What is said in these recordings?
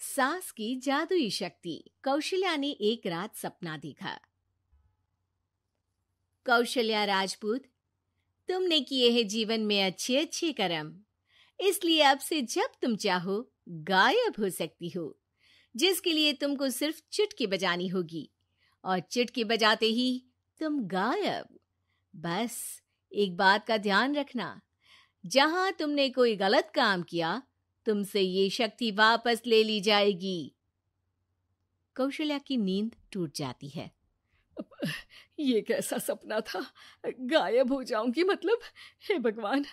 सास की जादुई शक्ति। कौशल्या ने एक रात सपना देखा। कौशल्या राजपूत, तुमने किए हैं जीवन में अच्छे अच्छे कर्म, इसलिए अब से जब तुम चाहो गायब हो सकती हो, जिसके लिए तुमको सिर्फ चुटकी बजानी होगी और चुटकी बजाते ही तुम गायब। बस एक बात का ध्यान रखना, जहां तुमने कोई गलत काम किया तुमसे ये शक्ति वापस ले ली जाएगी। कौशल्या की नींद टूट जाती है। ये कैसा सपना था? गायब हो जाऊंगी मतलब? हे भगवान,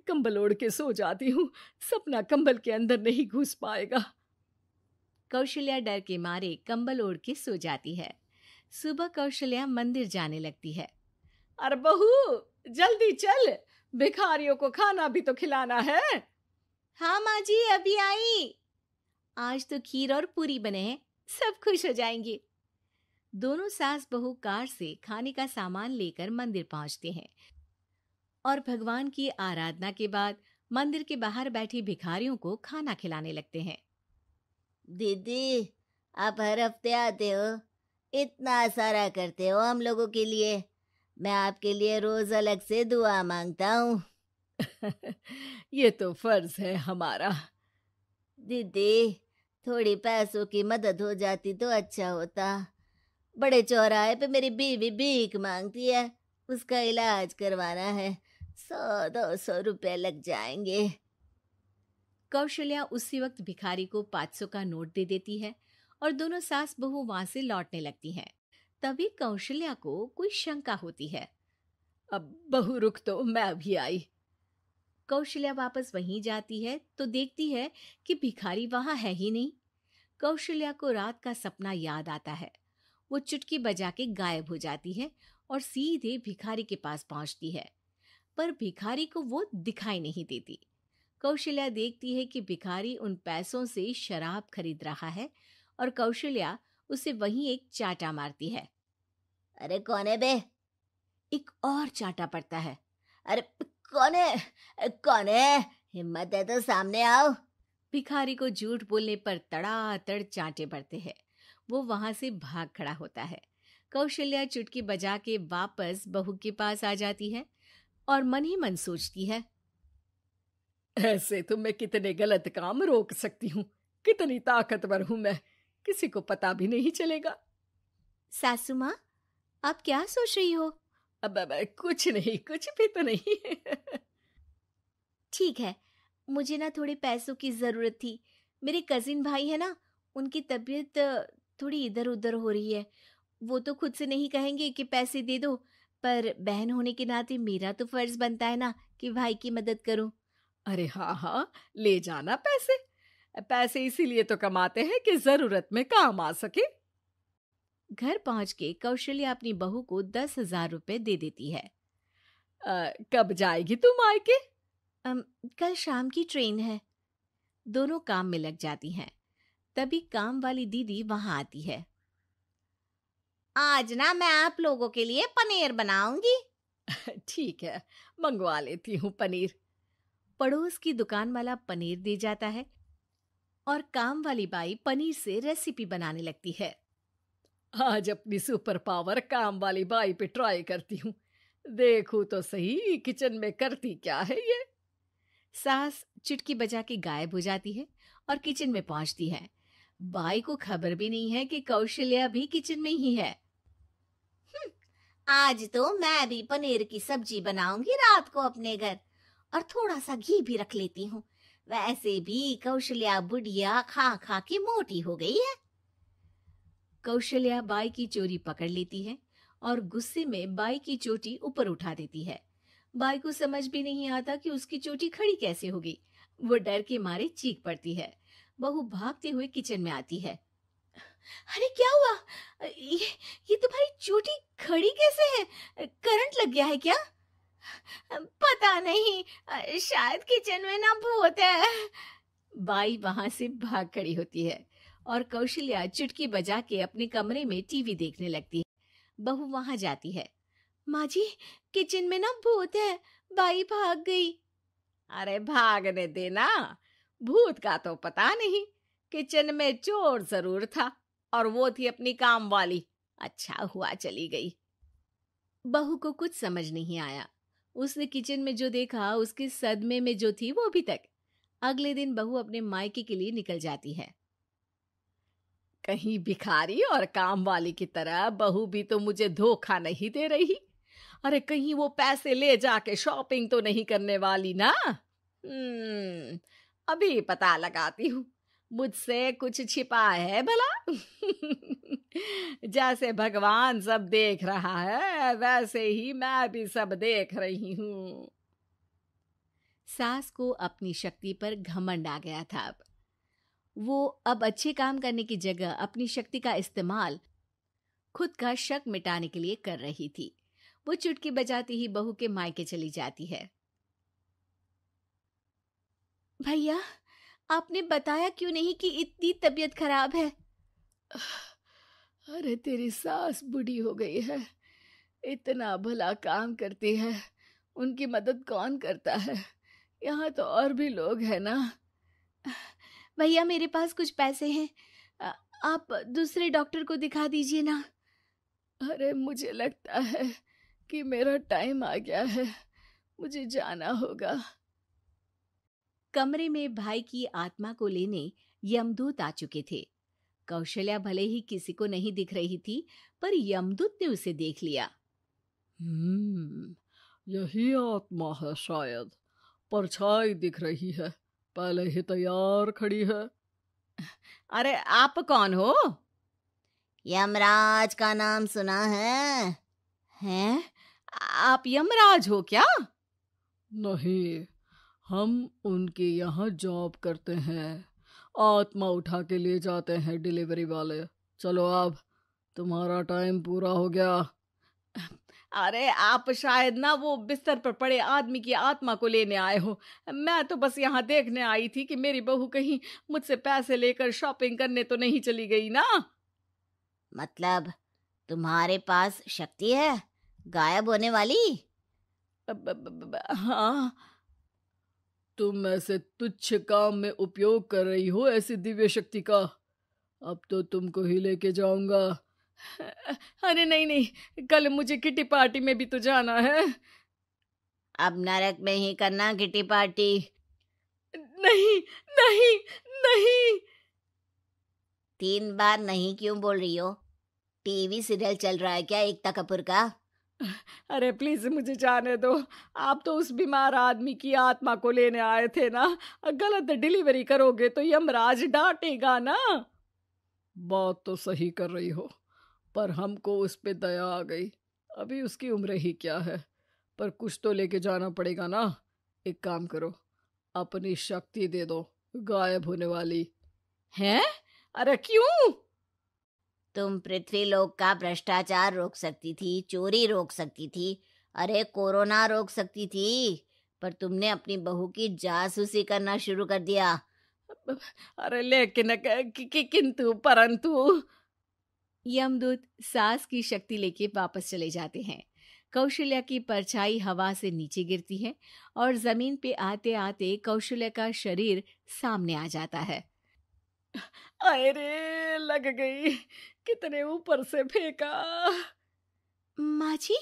कंबल ओढ़ के सो जाती हूँ, सपना कंबल के अंदर नहीं घुस पाएगा। कौशल्या डर के मारे कंबल ओढ़ के सो जाती है। सुबह कौशल्या मंदिर जाने लगती है। अरे बहू, जल्दी चल, भिखारियों को खाना भी तो खिलाना है। हाँ माँ जी, अभी आई। आज तो खीर और पूरी बने हैं, सब खुश हो जाएंगे। दोनों सास बहू कार से खाने का सामान लेकर मंदिर पहुंचते हैं और भगवान की आराधना के बाद मंदिर के बाहर बैठे भिखारियों को खाना खिलाने लगते हैं। दीदी, आप हर हफ्ते आते हो, इतना सारा करते हो हम लोगों के लिए। मैं आपके लिए रोज अलग से दुआ मांगता हूँ। ये तो फर्ज है हमारा। दीदी, थोड़ी पैसों की मदद हो जाती तो अच्छा होता। बड़े चौराहे पे मेरी बीवी भीख मांगती है, उसका इलाज करवाना है, 100-200 रुपए लग जाएंगे। कौशल्या उसी वक्त भिखारी को 500 का नोट दे देती है और दोनों सास बहू वहां से लौटने लगती हैं। तभी कौशल्या को कोई शंका होती है। अब बहू रुक, तो मैं अभी आई। कौशल्या वापस वहीं जाती है तो देखती है कि भिखारी वहां है ही नहीं। कौशल्या को रात का सपना याद आता है। वो चुटकी बजा के गायब हो जाती है और सीधे भिखारी के पास पहुंचती है, पर भिखारी को वो दिखाई नहीं देती। कौशल्या देखती है कि भिखारी उन पैसों से शराब खरीद रहा है और कौशल्या उसे वहीं एक चाटा मारती है। अरे कौन है बे? एक और चाटा पड़ता है। अरे कौन है? कौन है? हिम्मत है तो सामने आओ। भिखारी को झूठ बोलने पर तड़ातड़ चांटे पड़ते हैं। वो वहां से भाग खड़ा होता है। कौशल्या चुटकी बजा के वापस बहू के पास आ जाती है और मन ही मन सोचती है, ऐसे तो मैं कितने गलत काम रोक सकती हूँ, कितनी ताकतवर हूँ मैं, किसी को पता भी नहीं चलेगा। सासू माँ, आप क्या सोच रही हो? अब कुछ नहीं, कुछ भी तो नहीं। ठीक है, मुझे ना थोड़े पैसों की जरूरत थी। मेरे कजिन भाई है ना, उनकी तबीयत थोड़ी इधर उधर हो रही है। वो तो खुद से नहीं कहेंगे कि पैसे दे दो, पर बहन होने के नाते मेरा तो फर्ज बनता है ना कि भाई की मदद करूं। अरे हाँ हाँ, ले जाना पैसे। पैसे इसीलिए तो कमाते हैं कि जरूरत में काम आ सके। घर पहुंच के कौशल्या अपनी बहू को 10,000 रुपए दे देती है। कब जाएगी तुम मायके? कल शाम की ट्रेन है। दोनों काम में लग जाती हैं। तभी काम वाली दीदी वहां आती है। आज ना मैं आप लोगों के लिए पनीर बनाऊंगी। ठीक है, मंगवा लेती हूँ पनीर। पड़ोस की दुकान वाला पनीर दे जाता है और काम वाली बाई पनीर से रेसिपी बनाने लगती है। आज अपनी सुपर पावर काम वाली बाई पे ट्राई करती हूँ, देखूं तो सही किचन में करती क्या है ये। सास चुटकी बजा के गायब हो जाती है और किचन में पहुंचती है। बाई को खबर भी नहीं है कि कौशल्या भी किचन में ही है। आज तो मैं भी पनीर की सब्जी बनाऊंगी रात को अपने घर, और थोड़ा सा घी भी रख लेती हूँ। वैसे भी कौशल्या बुढ़िया खा खा के मोटी हो गई है। कौशल्या बाई की चोरी पकड़ लेती है और गुस्से में बाई की चोटी ऊपर उठा देती है। बाई को समझ भी नहीं आता कि उसकी चोटी खड़ी कैसे हो गई। वो डर के मारे चीख पड़ती है। बहू भागते हुए किचन में आती है। अरे क्या हुआ? ये तुम्हारी चोटी खड़ी कैसे है? करंट लग गया है क्या? पता नहीं, शायद किचन में ना भूत है। बाई वहां से भाग खड़ी होती है और कौशल्या चुटकी बजा के अपने कमरे में टीवी देखने लगती है। बहू वहां जाती है। माँ जी, किचन में ना भूत है, बाई भाग गई। अरे भागने देना, भूत का तो पता नहीं, किचन में चोर जरूर था और वो थी अपनी काम वाली। अच्छा हुआ चली गई। बहू को कुछ समझ नहीं आया। उसने किचन में जो देखा उसके सदमे में जो थी वो अभी तक। अगले दिन बहू अपने मायके के लिए निकल जाती है। कहीं भिखारी और काम वाली की तरह बहू भी तो मुझे धोखा नहीं दे रही। अरे कहीं वो पैसे ले जाके शॉपिंग तो नहीं करने वाली ना। अभी पता लगाती हूँ, मुझसे कुछ छिपा है भला। जैसे भगवान सब देख रहा है वैसे ही मैं भी सब देख रही हूँ। सास को अपनी शक्ति पर घमंड आ गया था। वो अब अच्छे काम करने की जगह अपनी शक्ति का इस्तेमाल खुद का शक मिटाने के लिए कर रही थी। वो चुटकी बजाती ही बहू के मायके चली जाती है। भैया, आपने बताया क्यों नहीं कि इतनी तबीयत खराब है? अरे तेरी सास बूढ़ी हो गई है, इतना भला काम करती है, उनकी मदद कौन करता है? यहाँ तो और भी लोग हैं ना। भैया, मेरे पास कुछ पैसे हैं, आप दूसरे डॉक्टर को दिखा दीजिए ना। अरे मुझे लगता है कि मेरा टाइम आ गया है, मुझे जाना होगा। कमरे में भाई की आत्मा को लेने यमदूत आ चुके थे। कौशल्या भले ही किसी को नहीं दिख रही थी, पर यमदूत ने उसे देख लिया। यही आत्मा है शायद, परछाई दिख रही है, पहले ही तैयार खड़ी है। अरे आप कौन हो? यमराज का नाम सुना है? हैं? आप यमराज हो क्या? नहीं, हम उनके यहाँ जॉब करते हैं, आत्मा उठा के ले जाते हैं डिलीवरी वाले। चलो अब तुम्हारा टाइम पूरा हो गया। अरे आप शायद ना वो बिस्तर पर पड़े आदमी की आत्मा को लेने आए हो। मैं तो बस यहाँ देखने आई थी कि मेरी बहू कहीं मुझसे पैसे लेकर शॉपिंग करने तो नहीं चली गई ना। मतलब तुम्हारे पास शक्ति है गायब होने वाली? हाँ। तुम ऐसे तुच्छ काम में उपयोग कर रही हो ऐसी दिव्य शक्ति का। अब तो तुमको ही लेके जाऊंगा। अरे नहीं नहीं, कल मुझे किटी पार्टी में भी तो जाना है। अब नरक में ही करना किटी पार्टी। नहीं नहीं नहीं। 3 बार नहीं क्यों बोल रही हो? टीवी सीरियल चल रहा है क्या एकता कपूर का? अरे प्लीज मुझे जाने दो। आप तो उस बीमार आदमी की आत्मा को लेने आए थे ना। गलत डिलीवरी करोगे तो यमराज डांटेगा ना। बात तो सही कर रही हो, पर हमको उस पे दया आ गई। अभी उसकी उम्र ही क्या है, पर कुछ तो लेके जाना पड़ेगा ना। एक काम करो, अपनी शक्ति दे दो, गायब होने वाली। हैं? अरे क्यों? तुम पृथ्वीलोक का भ्रष्टाचार रोक सकती थी, चोरी रोक सकती थी, अरे कोरोना रोक सकती थी, पर तुमने अपनी बहू की जासूसी करना शुरू कर दिया। अरे लेकिन किंतु परंतु। यमदूत सास की शक्ति लेके वापस चले जाते हैं। कौशल्या की परछाई हवा से नीचे गिरती है और जमीन पे आते आते कौशल्या का शरीर सामने आ जाता है। अरे लग गई, कितने ऊपर से फेंका। माँ जी,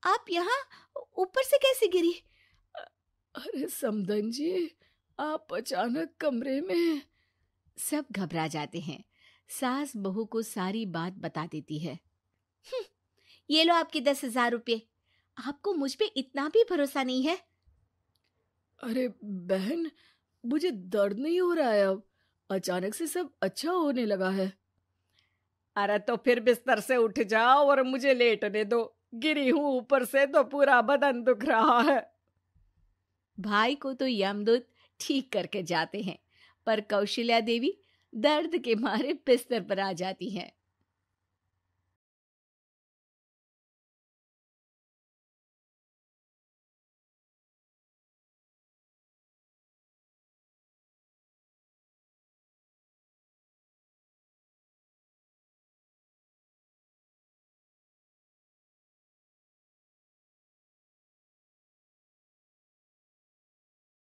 आप यहाँ ऊपर से कैसे गिरी? अरे समधन जी, आप अचानक कमरे में। सब घबरा जाते हैं। सास बहू को सारी बात बता देती है। ये लो आपके 10,000 रुपये। आपको मुझ पे इतना भी भरोसा नहीं है? अरे बहन, मुझे दर्द नहीं हो रहा है, अब अचानक से सब अच्छा होने लगा है। अरे तो फिर बिस्तर से उठ जाओ और मुझे लेटने दो। गिरी हूं ऊपर से तो पूरा बदन दुख रहा है। भाई को तो यमदूत ठीक करके जाते हैं, पर कौशल्या देवी दर्द के मारे बिस्तर पर आ जाती हैं।